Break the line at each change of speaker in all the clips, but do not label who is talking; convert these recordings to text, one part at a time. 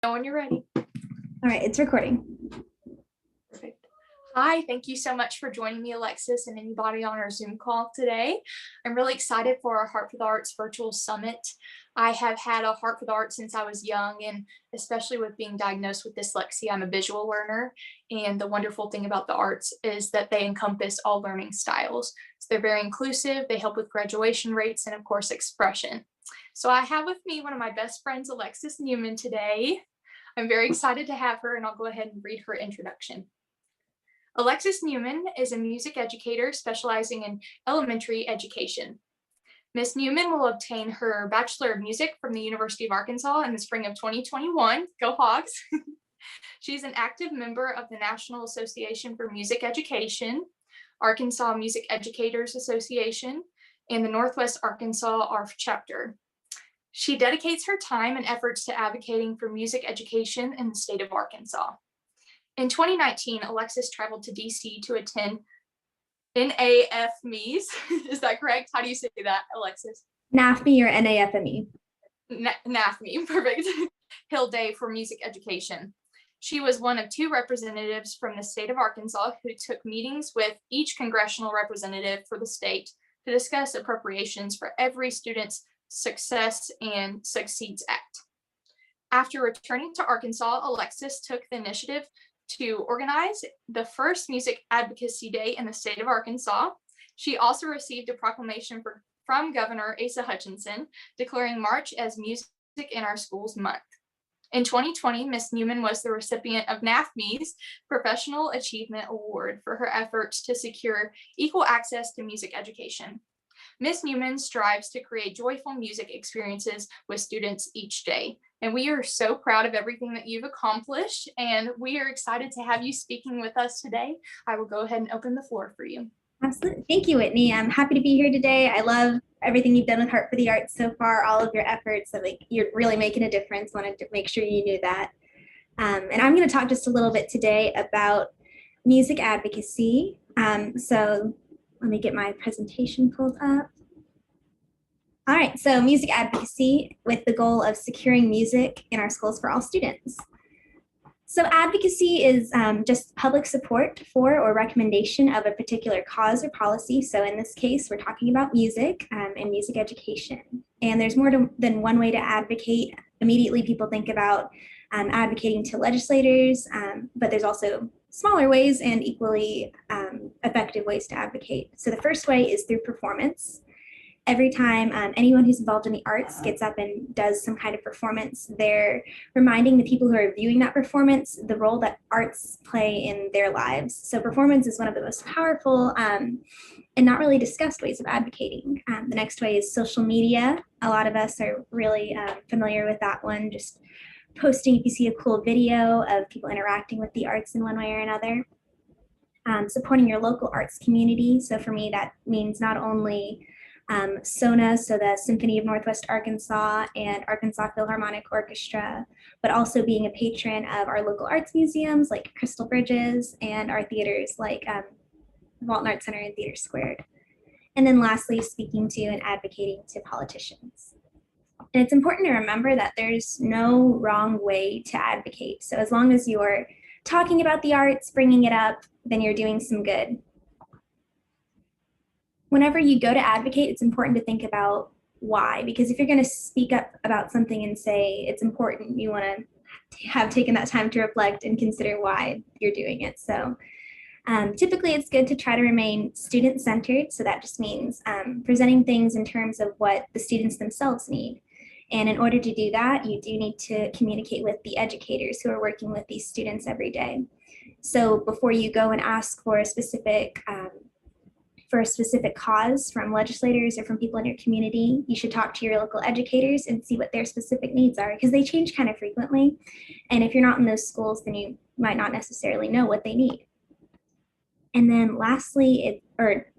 Know when you're ready.
All right, it's recording.
Perfect. Hi, thank you so much for joining me, Alexis, and anybody on our Zoom call today. I'm really excited for our Heart for the Arts virtual summit. I have had a heart for the arts since I was young, and especially with being diagnosed with dyslexia, I'm a visual learner. And the wonderful thing about the arts is that they encompass all learning styles. So they're very inclusive, they help with graduation rates, and of course, expression. So I have with me one of my best friends, Alexis Newman, today. I'm very excited to have her, and I'll go ahead and read her introduction. Alexis Newman is a music educator specializing in elementary education. Ms. Newman will obtain her Bachelor of Music from the University of Arkansas in the spring of 2021. Go Hogs! She's an active member of the National Association for Music Education, Arkansas Music Educators Association, and the Northwest Arkansas ARF chapter. She dedicates her time and efforts to advocating for music education in the state of Arkansas. In 2019, Alexis traveled to DC to attend NAFMEs. Is that correct? How do you say that, Alexis?
NAFME or NAFME?
NAFME, perfect. Hill Day for Music Education. She was one of two representatives from the state of Arkansas who took meetings with each congressional representative for the state to discuss appropriations for every student's Success and Succeeds Act. After returning to Arkansas, Alexis took the initiative to organize the first Music Advocacy Day in the state of Arkansas. She also received a proclamation from Governor Asa Hutchinson declaring March as Music in Our Schools Month. In 2020, Ms. Newman was the recipient of NAFME's Professional Achievement Award for her efforts to secure equal access to music education. Ms. Newman strives to create joyful music experiences with students each day. And we are so proud of everything that you've accomplished, and we are excited to have you speaking with us today. I will go ahead and open the floor for you.
Absolutely. Thank you, Whitney. I'm happy to be here today. I love everything you've done with Heart for the Arts so far, all of your efforts. You're really making a difference. Wanted to make sure you knew that. And I'm going to talk just a little bit today about music advocacy. So let me get my presentation pulled up. All right, so music advocacy with the goal of securing music in our schools for all students. So advocacy is just public support for or recommendation of a particular cause or policy. So in this case, we're talking about music and music education. And there's more than one way to advocate. Immediately people think about advocating to legislators, but there's also smaller ways and equally effective ways to advocate. So the first way is through performance. Every time anyone who's involved in the arts gets up and does some kind of performance, they're reminding the people who are viewing that performance the role that arts play in their lives. So performance is one of the most powerful and not really discussed ways of advocating. The next way is social media. A lot of us are really familiar with that one, just posting if you see a cool video of people interacting with the arts in one way or another. Supporting your local arts community. So for me, that means not only SONA, so the Symphony of Northwest Arkansas and Arkansas Philharmonic Orchestra, but also being a patron of our local arts museums like Crystal Bridges and our theaters like Walton Arts Center and Theater Squared. And then lastly, speaking to and advocating to politicians. And it's important to remember that there's no wrong way to advocate. So as long as you're talking about the arts, bringing it up, then you're doing some good. Whenever you go to advocate, it's important to think about why, because if you're going to speak up about something and say it's important, you want to have taken that time to reflect and consider why you're doing it. So typically it's good to try to remain student-centered. So that just means presenting things in terms of what the students themselves need. And in order to do that, you do need to communicate with the educators who are working with these students every day. So before you go and ask for a specific cause from legislators or from people in your community, you should talk to your local educators and see what their specific needs are, because they change kind of frequently. And if you're not in those schools, then you might not necessarily know what they need. And then lastly,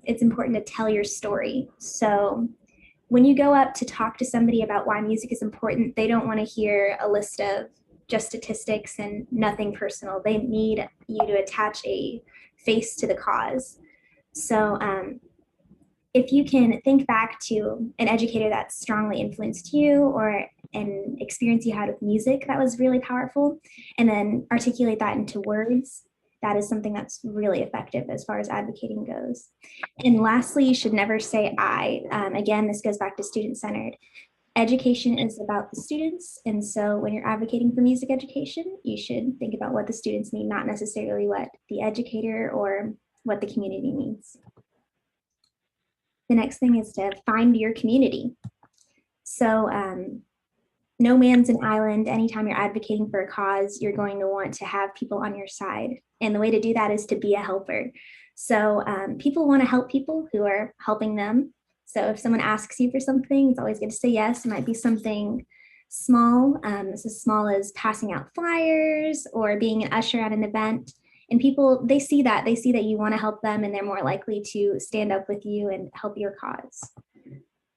it's important to tell your story. So when you go up to talk to somebody about why music is important, they don't want to hear a list of just statistics and nothing personal. They need you to attach a face to the cause. So if you can think back to an educator that strongly influenced you or an experience you had with music that was really powerful, and then articulate that into words. That is something that's really effective as far as advocating goes. And lastly, you should never say I. Again, this goes back to student-centered. Education is about the students. And so when you're advocating for music education, you should think about what the students need, not necessarily what the educator or what the community needs. The next thing is to find your community. So no man's an island. Anytime you're advocating for a cause, you're going to want to have people on your side. And the way to do that is to be a helper. So people want to help people who are helping them. So if someone asks you for something, it's always good to say yes. It might be something small, as small as passing out flyers or being an usher at an event. And people, they see that you want to help them, and they're more likely to stand up with you and help your cause.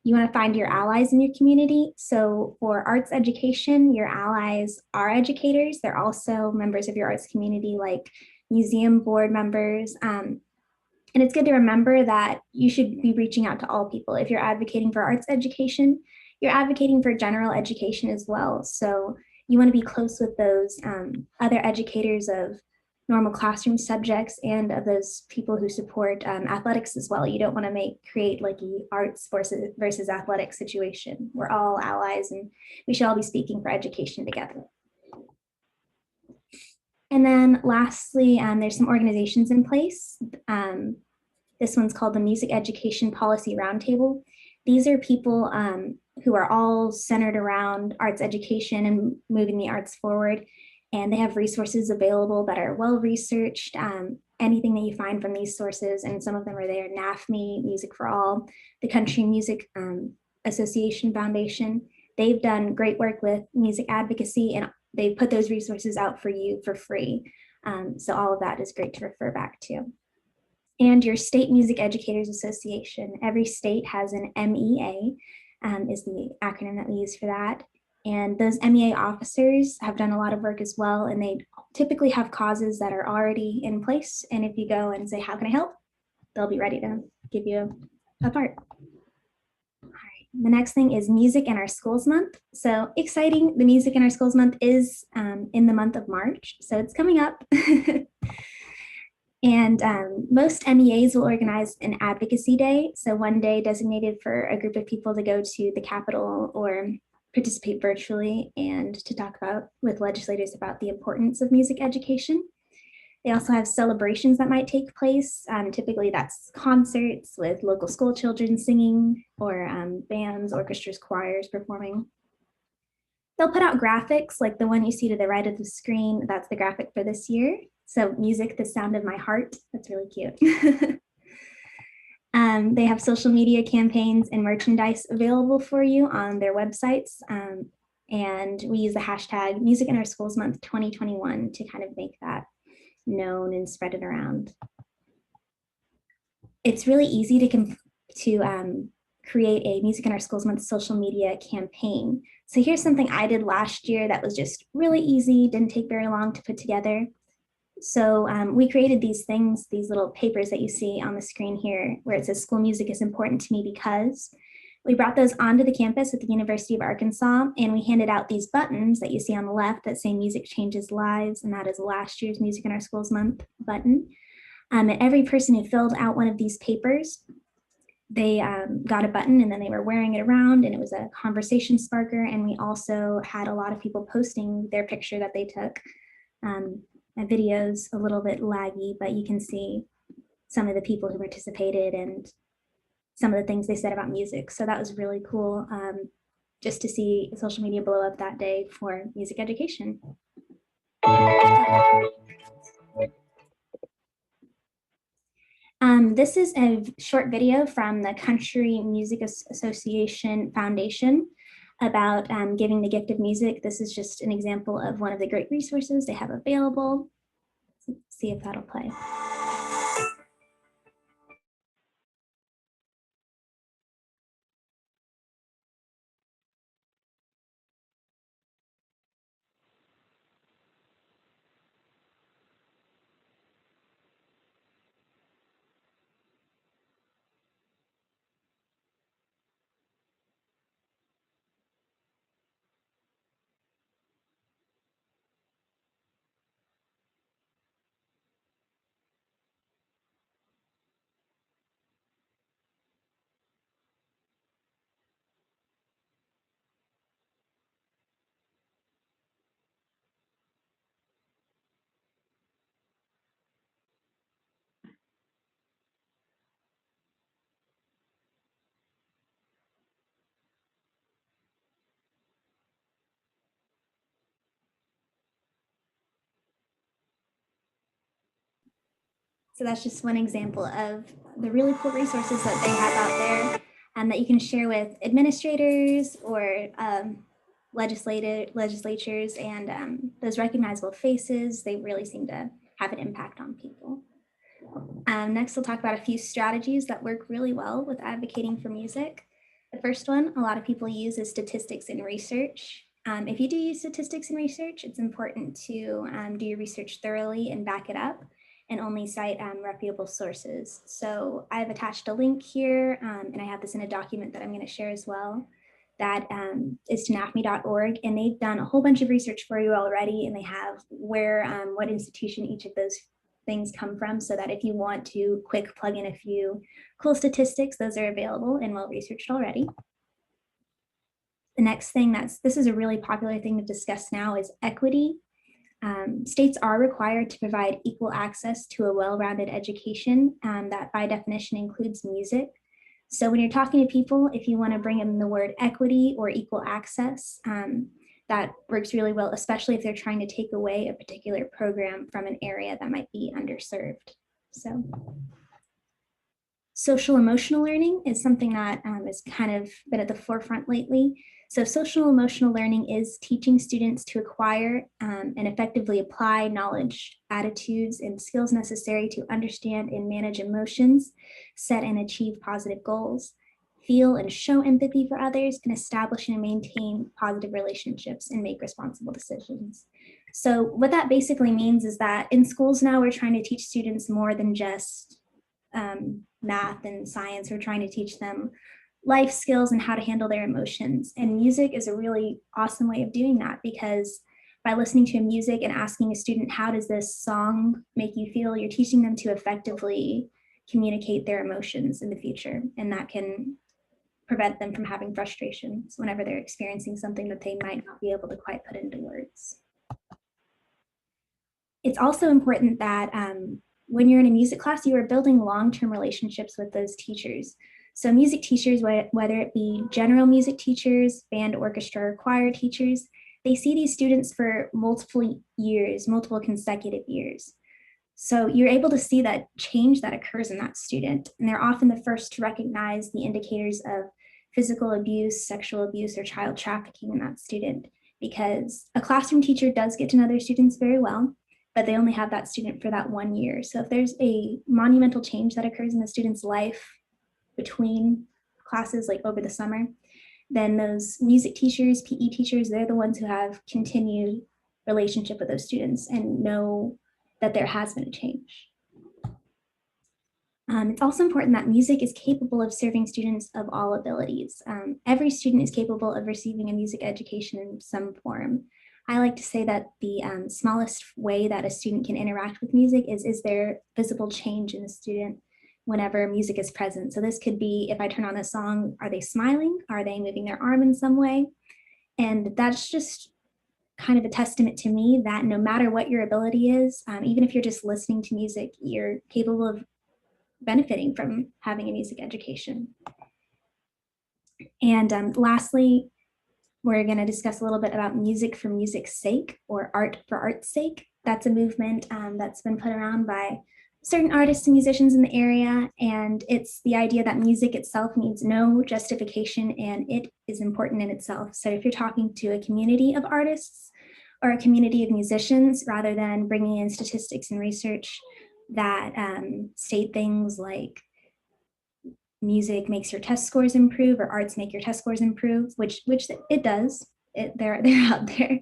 You want to find your allies in your community. So for arts education, your allies are educators. They're also members of your arts community, like museum board members. And it's good to remember that you should be reaching out to all people. If you're advocating for arts education, you're advocating for general education as well. So you want to be close with those other educators of normal classroom subjects and of those people who support athletics as well. You don't want to create like a arts versus athletic situation. We're all allies and we should all be speaking for education together. And then lastly, there's some organizations in place. This one's called the Music Education Policy Roundtable. These are people who are all centered around arts education and moving the arts forward. And they have resources available that are well-researched, anything that you find from these sources, and some of them are there, NAFME, Music for All, the Country Music Association Foundation. They've done great work with music advocacy, and they put those resources out for you for free. So all of that is great to refer back to. And your State Music Educators Association. Every state has an MEA, is the acronym that we use for that. And those MEA officers have done a lot of work as well, and they typically have causes that are already in place. And if you go and say, how can I help? They'll be ready to give you a part. All right. The next thing is Music in Our Schools Month. So exciting, the Music in Our Schools Month is in the month of March, so it's coming up. And most MEAs will organize an advocacy day. So one day designated for a group of people to go to the Capitol or participate virtually and to talk with legislators about the importance of music education. They also have celebrations that might take place. Typically that's concerts with local school children singing, or bands, orchestras, choirs performing. They'll put out graphics like the one you see to the right of the screen. That's the graphic for this year. So music, the sound of my heart. That's really cute. They have social media campaigns and merchandise available for you on their websites. And we use the hashtag Music in Our Schools Month 2021 to kind of make that known and spread it around. It's really easy to create a Music in Our Schools Month social media campaign. So here's something I did last year that was just really easy, didn't take very long to put together. So we created these things, these little papers that you see on the screen here, where it says school music is important to me because. We brought those onto the campus at the University of Arkansas, and we handed out these buttons that you see on the left that say Music Changes Lives, and that is last year's Music in Our Schools Month button. And every person who filled out one of these papers, they got a button, and then they were wearing it around, and it was a conversation sparker. And we also had a lot of people posting their picture that they took. My video's a little bit laggy, but you can see some of the people who participated and some of the things they said about music. So that was really cool, just to see social media blow up that day for music education. This is a short video from the Country Music Association Foundation about giving the gift of music. This is just an example of one of the great resources they have available. Let's see if that'll play. So that's just one example of the really cool resources that they have out there and that you can share with administrators or legislatures and those recognizable faces. They really seem to have an impact on people. Next, we'll talk about a few strategies that work really well with advocating for music. The first one a lot of people use is statistics and research. If you do use statistics and research, it's important to do your research thoroughly and back it up and only cite reputable sources. So I've attached a link here and I have this in a document that I'm going to share as well. That is to nafmi.org, and they've done a whole bunch of research for you already, and they have where, what institution each of those things come from, so that if you want to quick plug in a few cool statistics, those are available and well researched already. The next thing this is a really popular thing to discuss now is equity. States are required to provide equal access to a well-rounded education that by definition includes music. So when you're talking to people, if you want to bring in the word equity or equal access, that works really well, especially if they're trying to take away a particular program from an area that might be underserved. So social emotional learning is something that has kind of been at the forefront lately. So social emotional learning is teaching students to acquire and effectively apply knowledge, attitudes, and skills necessary to understand and manage emotions, set and achieve positive goals, feel and show empathy for others, and establish and maintain positive relationships and make responsible decisions. So what that basically means is that in schools now, we're trying to teach students more than just math and science. We're trying to teach them life skills and how to handle their emotions. And music is a really awesome way of doing that, because by listening to music and asking a student, how does this song make you feel? You're teaching them to effectively communicate their emotions in the future. And that can prevent them from having frustrations whenever they're experiencing something that they might not be able to quite put into words. It's also important that when you're in a music class, you are building long-term relationships with those teachers. So music teachers, whether it be general music teachers, band, orchestra, or choir teachers, they see these students for multiple years, multiple consecutive years. So you're able to see that change that occurs in that student. And they're often the first to recognize the indicators of physical abuse, sexual abuse, or child trafficking in that student, because a classroom teacher does get to know their students very well, but they only have that student for that 1 year. So if there's a monumental change that occurs in the student's life between classes, like over the summer, then those music teachers, PE teachers, they're the ones who have continued relationship with those students and know that there has been a change. It's also important that music is capable of serving students of all abilities. Every student is capable of receiving a music education in some form. I like to say that the smallest way that a student can interact with music is there visible change in the student whenever music is present. So this could be, if I turn on a song, are they smiling? Are they moving their arm in some way? And that's just kind of a testament to me that no matter what your ability is, even if you're just listening to music, you're capable of benefiting from having a music education. And lastly, we're going to discuss a little bit about music for music's sake, or art for art's sake. That's a movement that's been put around by certain artists and musicians in the area, and it's the idea that music itself needs no justification and it is important in itself. So if you're talking to a community of artists or a community of musicians, rather than bringing in statistics and research that state things like music makes your test scores improve or arts make your test scores improve, which it does. They're out there.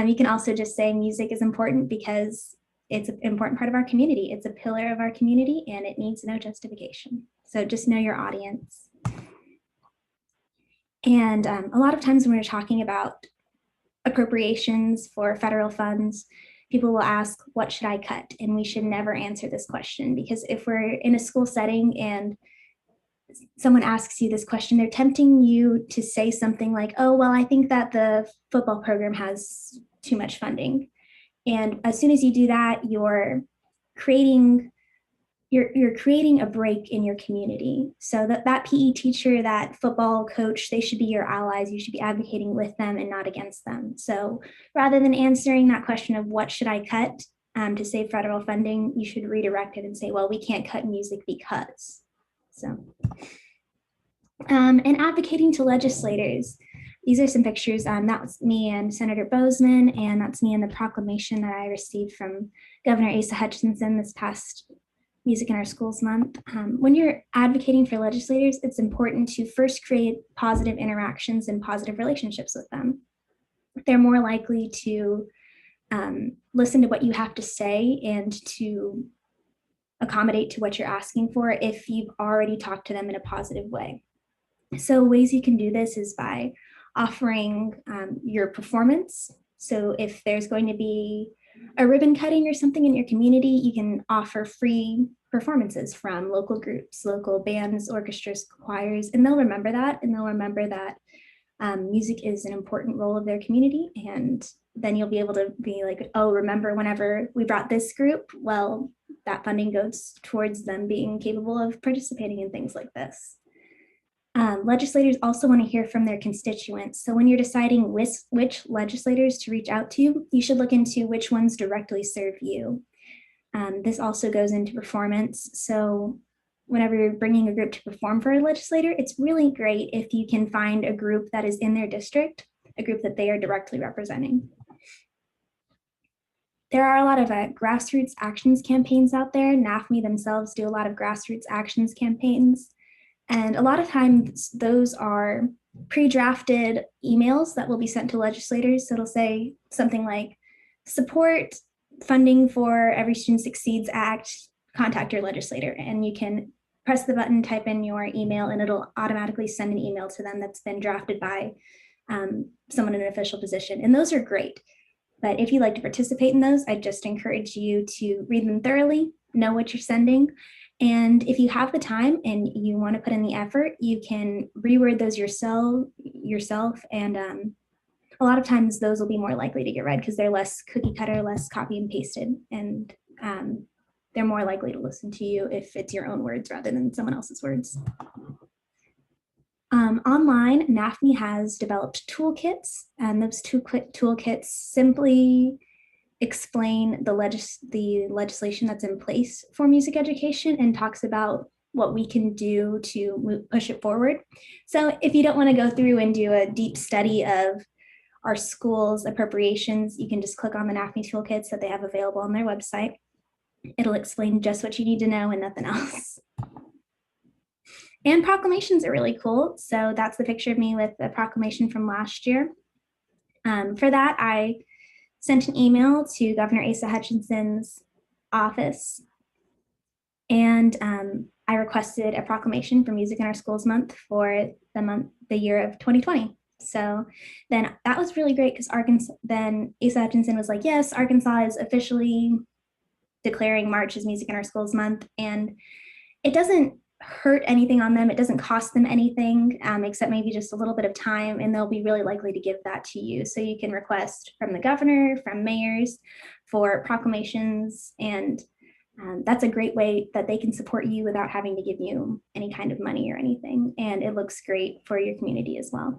You can also just say music is important because it's an important part of our community. It's a pillar of our community and it needs no justification. So just know your audience. And a lot of times when we're talking about appropriations for federal funds, people will ask, what should I cut? And we should never answer this question, because if we're in a school setting and someone asks you this question, they're tempting you to say something like, oh, well, I think that the football program has too much funding. And as soon as you do that, you're creating a break in your community. So that PE teacher, that football coach, they should be your allies. You should be advocating with them and not against them. So rather than answering that question of what should I cut, to save federal funding, you should redirect it and say, well, we can't cut music because. So, and advocating to legislators. These are some pictures. That was me and Senator Bozeman, and that's me in the proclamation that I received from Governor Asa Hutchinson this past Music in Our Schools month. When you're advocating for legislators, it's important to first create positive interactions and positive relationships with them. They're more likely to listen to what you have to say and to accommodate to what you're asking for if you've already talked to them in a positive way. So ways you can do this is by offering your performance. So if there's going to be a ribbon cutting or something in your community, you can offer free performances from local groups, local bands, orchestras, choirs, and they'll remember that. And they'll remember that music is an important role of their community. And then you'll be able to be like, oh, remember whenever we brought this group? Well, that funding goes towards them being capable of participating in things like this. Legislators also want to hear from their constituents. So when you're deciding which legislators to reach out to, you should look into which ones directly serve you. This also goes into performance. So whenever you're bringing a group to perform for a legislator, it's really great if you can find a group that is in their district, a group that they are directly representing. There are a lot of grassroots actions campaigns out there. NAFME themselves do a lot of grassroots actions campaigns. And a lot of times those are pre-drafted emails that will be sent to legislators. So it'll say something like, support funding for Every Student Succeeds Act, contact your legislator. And you can press the button, type in your email, and it'll automatically send an email to them that's been drafted by someone in an official position. And those are great. But if you'd like to participate in those, I just encourage you to read them thoroughly, know what you're sending. And if you have the time and you want to put in the effort, you can reword those yourself. And a lot of times those will be more likely to get read because they're less cookie cutter, less copy and pasted. And they're more likely to listen to you if it's your own words rather than someone else's words. Online, NAFME has developed toolkits, and those toolkits simply explain the legislation that's in place for music education and talks about what we can do to push it forward. So if you don't want to go through and do a deep study of our schools' appropriations, you can just click on the NAFME toolkits that they have available on their website. It'll explain just what you need to know and nothing else. And proclamations are really cool. So that's the picture of me with the proclamation from last year. For that, I sent an email to Governor Asa Hutchinson's office, and I requested a proclamation for Music in Our Schools month for the year of 2020. So then that was really great because then Asa Hutchinson was like, yes, Arkansas is officially declaring March as Music in Our Schools month, and it doesn't hurt anything on them. It doesn't cost them anything except maybe just a little bit of time, and they'll be really likely to give that to you. So you can request from the governor, from mayors for proclamations, and that's a great way that they can support you without having to give you any kind of money or anything. And it looks great for your community as well.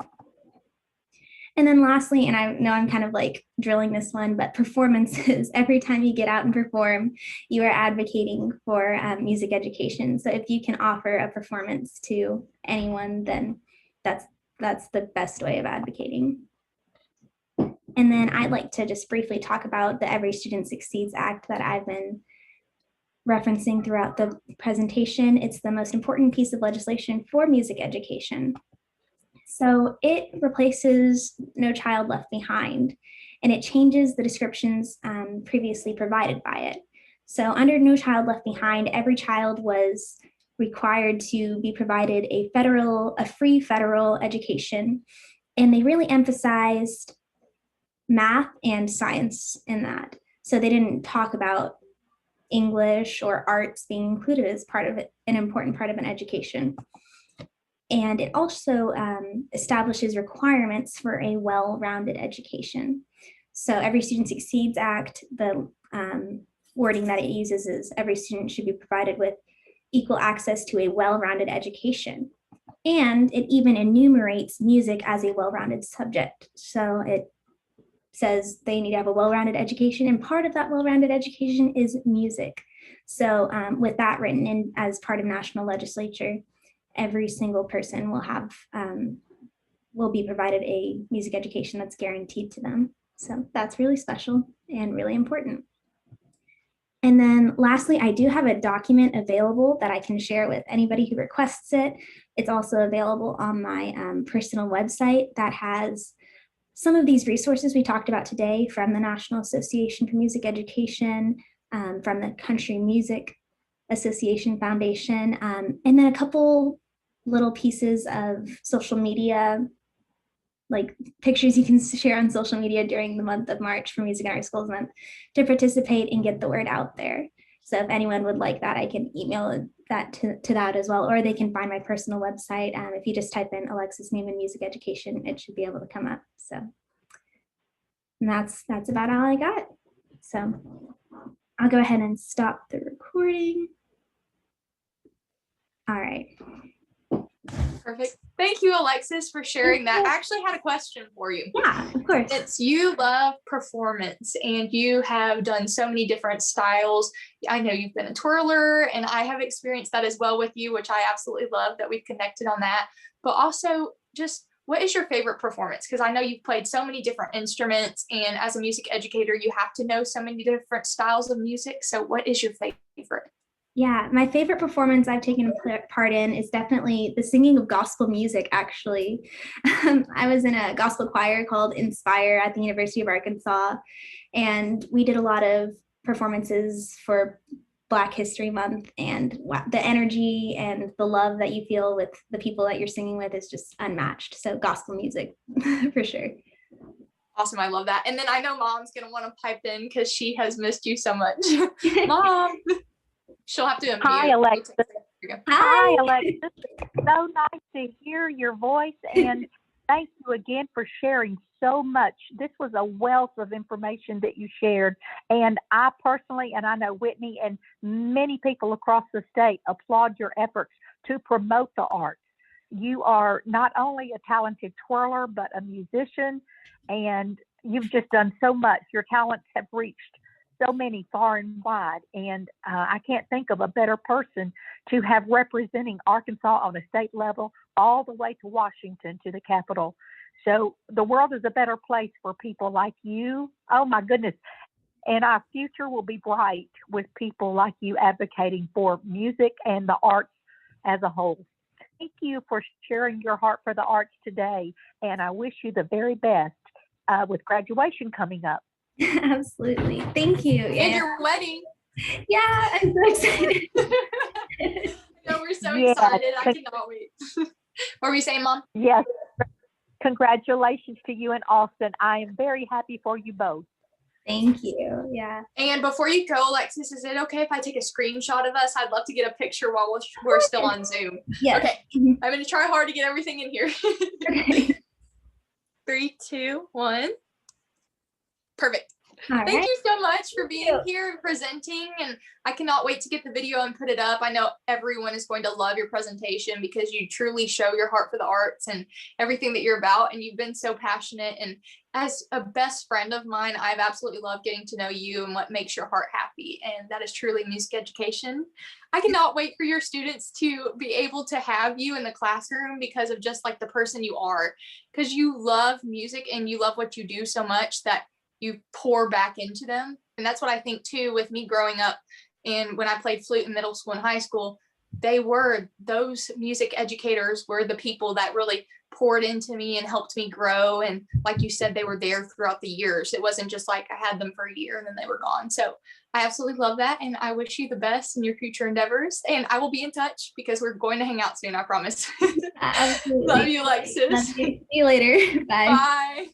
And then lastly, and I know I'm kind of like drilling this one, but performances. Every time you get out and perform, you are advocating for music education. So if you can offer a performance to anyone, then that's the best way of advocating. And then I'd like to just briefly talk about the Every Student Succeeds Act that I've been referencing throughout the presentation. It's the most important piece of legislation for music education. So it replaces No Child Left Behind, and it changes the descriptions previously provided by it. So under No Child Left Behind, every child was required to be provided a free federal education, and they really emphasized math and science in that. So they didn't talk about English or arts being included as part of it, an important part of an education. And it also establishes requirements for a well-rounded education. So Every Student Succeeds Act, the wording that it uses is every student should be provided with equal access to a well-rounded education. And it even enumerates music as a well-rounded subject. So it says they need to have a well-rounded education, and part of that well-rounded education is music. So with that written in as part of national legislature, every single person will be provided a music education that's guaranteed to them. So that's really special and really important. And then lastly, I do have a document available that I can share with anybody who requests it. It's also available on my personal website that has some of these resources we talked about today from the National Association for Music Education, from the Country Music Association Foundation, and then a couple little pieces of social media, like pictures you can share on social media during the month of March for Music in Our Schools Month to participate and get the word out there. So if anyone would like that, I can email that to that as well, or they can find my personal website. If you just type in Alexis Newman Music Education, it should be able to come up. So and that's about all I got. So I'll go ahead and stop the recording. All right.
Perfect. Thank you, Alexis, for sharing that. I actually had a question for you.
Yeah, of course.
It's you love performance and you have done so many different styles. I know you've been a twirler and I have experienced that as well with you, which I absolutely love that we've connected on that. But also just what is your favorite performance? Because I know you've played so many different instruments and as a music educator, you have to know so many different styles of music. So what is your favorite?
Yeah, my favorite performance I've taken part in is definitely the singing of gospel music, actually. I was in a gospel choir called Inspire at the University of Arkansas, and we did a lot of performances for Black History Month, and the energy and the love that you feel with the people that you're singing with is just unmatched. So gospel music, for sure.
Awesome. I love that. And then I know Mom's going to want to pipe in because she has missed you so much. Mom! She'll have to unmute.
Hi, Alexis.
Hi,
Alexis. It's so nice to hear your voice, and thank you again for sharing so much. This was a wealth of information that you shared, and I personally, and I know Whitney and many people across the state applaud your efforts to promote the arts. You are not only a talented twirler, but a musician, and you've just done so much. Your talents have reached so many far and wide, and I can't think of a better person to have representing Arkansas on a state level all the way to Washington, to the Capitol. So the world is a better place for people like you. Oh my goodness. And our future will be bright with people like you advocating for music and the arts as a whole. Thank you for sharing your heart for the arts today, and I wish you the very best with graduation coming up.
Absolutely. Thank you.
And your wedding.
Yeah, I'm so excited.
No, we're so excited. I cannot wait. What were you saying, Mom?
Yes. Congratulations to you and Austin. I am very happy for you both.
Thank you. Yeah.
And before you go, Alexis, is it okay if I take a screenshot of us? I'd love to get a picture while we're still on Zoom.
Yeah.
Okay. I'm going to try hard to get everything in here.
Okay.
3, 2, 1. Perfect.
All
Thank
right.
you so much for being here and presenting, and I cannot wait to get the video and put it up. I know everyone is going to love your presentation because you truly show your heart for the arts and everything that you're about, and you've been so passionate. And as a best friend of mine, I've absolutely loved getting to know you and what makes your heart happy, and that is truly music education. I cannot wait for your students to be able to have you in the classroom because of just like the person you are, because you love music and you love what you do so much that you pour back into them. And that's what I think too, with me growing up and when I played flute in middle school and high school, those music educators were the people that really poured into me and helped me grow. And like you said, they were there throughout the years. It wasn't just like I had them for a year and then they were gone. So I absolutely love that. And I wish you the best in your future endeavors. And I will be in touch because we're going to hang out soon, I promise.
Absolutely.
Love you, Alexis.
Love you. See you later. Bye.
Bye.